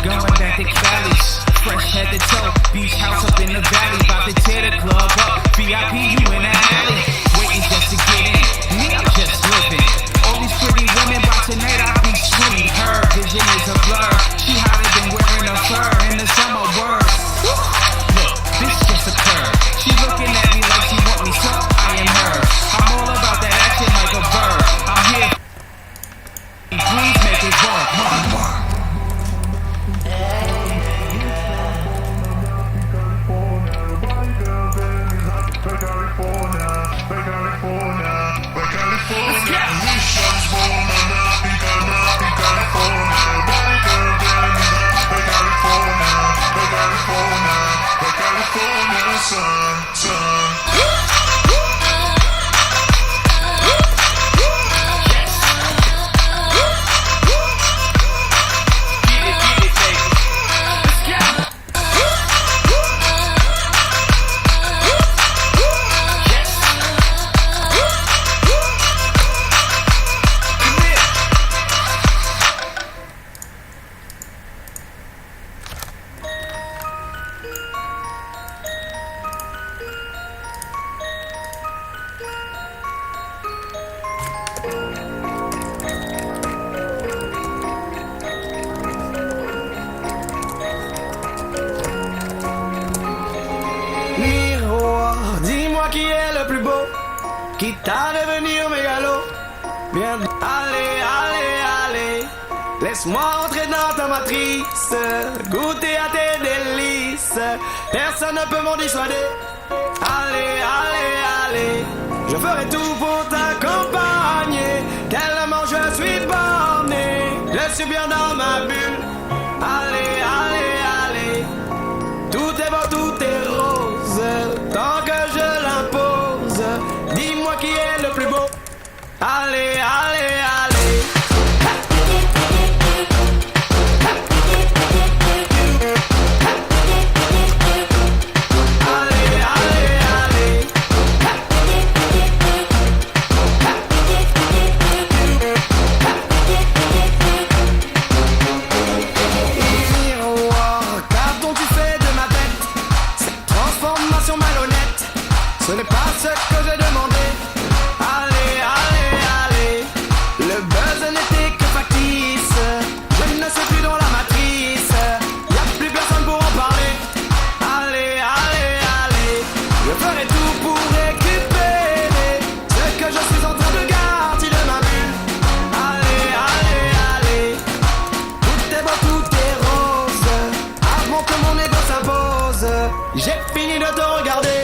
Going back to Cali, fresh head to toe, beach house up in the valley, about to tear the club up, VIP you in the alley, waiting just to get in, me I'm just living, all these pretty women, by tonight I be sweet, her vision is a blur, she hotter than wearing a fur in the summer word, look, this just occurred, she looking at me like she want me so, I am her, I'm all about that action like a bird, I'm here, please make it work, Qui est le plus beau, qui t'a devenir mégalo. Viens, allez, allez, allez, laisse-moi entrer dans ta matrice, goûter à tes délices, personne ne peut m'en dissuader. Allez, allez, allez, je ferai tout pour t'accompagner, tellement je suis borné, je suis bien dans ma bulle. Allez, allez, allez, tout est beau, tout est rose, tant que je l'impose. Dis-moi qui est le plus beau. Allez, allez, allez. Allez, allez, allez. Miroir, qu'as-tu fait de ma tête? Cette transformation malhonnête, ce n'est pas ce que j'ai demandé. Allez, allez, allez, le buzz n'était que factice, je ne suis plus dans la matrice, y'a plus personne pour en parler. Allez, allez, allez, je ferai tout pour récupérer ce que je suis en train de garder de ma bulle. Allez, allez, allez, tout est beau, tout est rose, avant que mon ego s'impose, j'ai fini de te regarder.